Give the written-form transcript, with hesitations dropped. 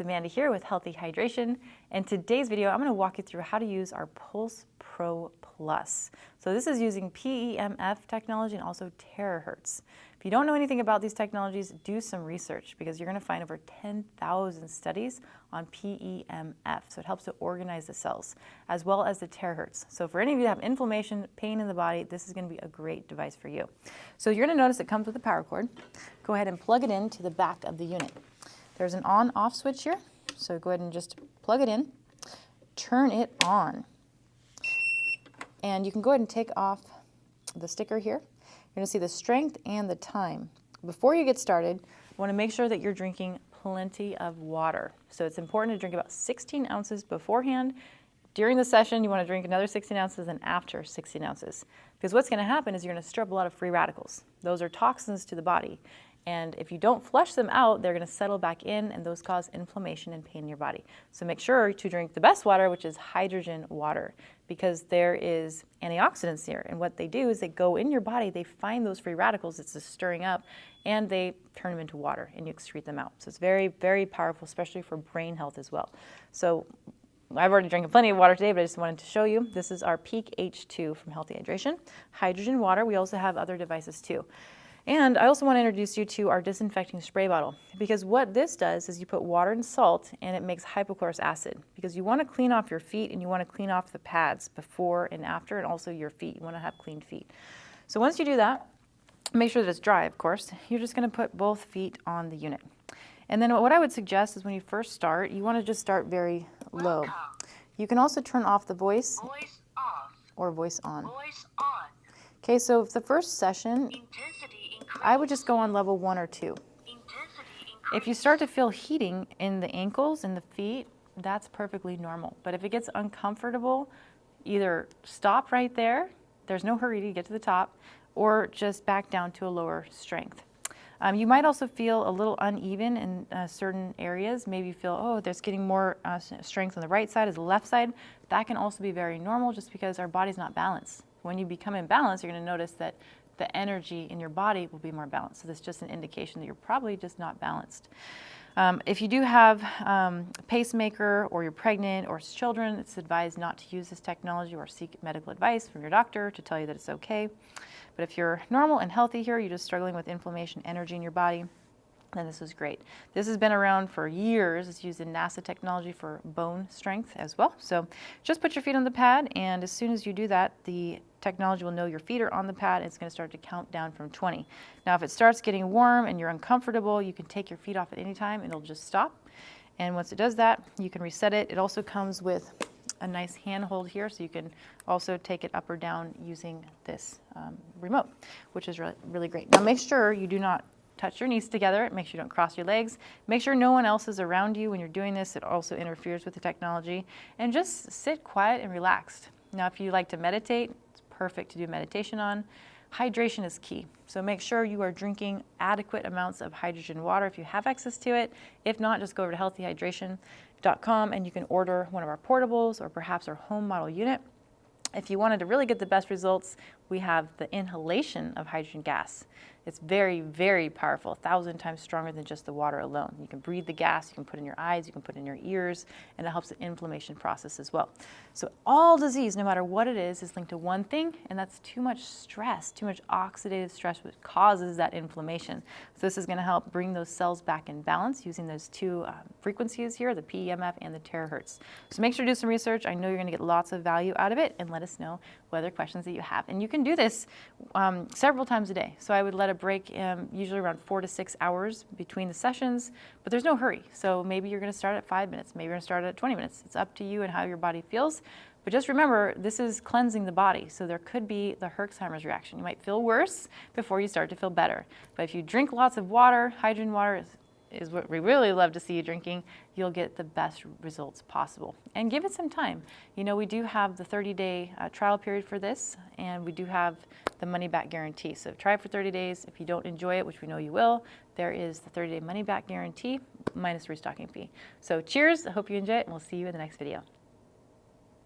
It's Amanda here with Healthy Hydration. In today's video, I'm going to walk you through how to use our PulsePro Plus. So this is using PEMF technology and also Terahertz. If you don't know anything about these technologies, do some research because you're going to find over 10,000 studies on PEMF. So it helps to organize the cells, as well as the Terahertz. So for any of you that have inflammation, pain in the body, this is going to be a great device for you. So you're going to notice it comes with a power cord. Go ahead and plug it into the back of the unit. There's an on-off switch here, so go ahead and just plug it in, turn it on. And you can go ahead and take off the sticker here. You're going to see the strength and the time. Before you get started, you want to make sure that you're drinking plenty of water. So it's important to drink about 16 ounces beforehand. During the session, you want to drink another 16 ounces and after 16 ounces. Because what's going to happen is you're going to stir up a lot of free radicals. Those are toxins to the body. And if you don't flush them out, they're going to settle back in, and those cause inflammation and pain in your body. So make sure to drink the best water, which is hydrogen water, because there is antioxidants here. And what they do is they go in your body, they find those free radicals, it's just stirring up, and they turn them into water, and you excrete them out. So it's very, very powerful, especially for brain health as well. So I've already drank plenty of water today, but I just wanted to show you. This is our Peak H2 from Healthy Hydration. Hydrogen water. We also have other devices too. And I also want to introduce you to our disinfecting spray bottle, because what this does is you put water and salt and it makes hypochlorous acid, because you want to clean off your feet and you want to clean off the pads before and after, and also your feet. You want to have clean feet. So once you do that, make sure that it's dry, of course. You're just going to put both feet on the unit. And then what I would suggest is when you first start, you want to just start very low. You can also turn off the voice off or voice on. Voice on. Okay, so if the first session, I would just go on level 1 or 2. If you start to feel heating in the ankles and the feet, that's perfectly normal. But if it gets uncomfortable, either stop right there, there's no hurry to get to the top, or just back down to a lower strength. You might also feel a little uneven in certain areas. Maybe you feel, oh, there's getting more strength on the right side as the left side. That can also be very normal just because our body's not balanced. When you become imbalanced, you're going to notice that the energy in your body will be more balanced. So that's just an indication that you're probably just not balanced. If you do have a pacemaker, or you're pregnant or children, it's advised not to use this technology or seek medical advice from your doctor to tell you that it's okay. But if you're normal and healthy here, you're just struggling with inflammation, energy in your body, then this is great. This has been around for years. It's used in NASA technology for bone strength as well. So just put your feet on the pad, and as soon as you do that, the technology will know your feet are on the pad. It's going to start to count down from 20. Now, if it starts getting warm and you're uncomfortable, you can take your feet off at any time. It'll just stop. And once it does that, you can reset it. It also comes with a nice handhold here, so you can also take it up or down using this remote, which is really great. Now, make sure you do not touch your knees together. Make sure you don't cross your legs. Make sure no one else is around you when you're doing this. It also interferes with the technology. And just sit quiet and relaxed. Now, if you like to meditate, it's perfect to do meditation on. Hydration is key. So make sure you are drinking adequate amounts of hydrogen water if you have access to it. If not, just go over to healthyhydration.com and you can order one of our portables or perhaps our home model unit. If you wanted to really get the best results, we have the inhalation of hydrogen gas. It's very, very powerful, 1,000 times stronger than just the water alone. You can breathe the gas, you can put it in your eyes, you can put it in your ears, and it helps the inflammation process as well. So all disease, no matter what it is linked to one thing, and that's too much stress, too much oxidative stress, which causes that inflammation. So this is going to help bring those cells back in balance using those two frequencies here, the PEMF and the Terahertz. So make sure to do some research. I know you're going to get lots of value out of it, and let us know what other questions that you have. And you can do this several times a day. So I would let it break usually around 4 to 6 hours between the sessions, but there's no hurry. So maybe you're going to start at 5 minutes, maybe you're going to start at 20 minutes. It's up to you and how your body feels. But just remember, this is cleansing the body. So there could be the Herxheimer's reaction. You might feel worse before you start to feel better. But if you drink lots of water, hydrogen water is what we really love to see you drinking, you'll get the best results possible. And give it some time. You know, we do have the 30-day trial period for this, and we do have the money-back guarantee. So try it for 30 days. If you don't enjoy it, which we know you will, there is the 30-day money-back guarantee minus restocking fee. So cheers. I hope you enjoy it, and we'll see you in the next video.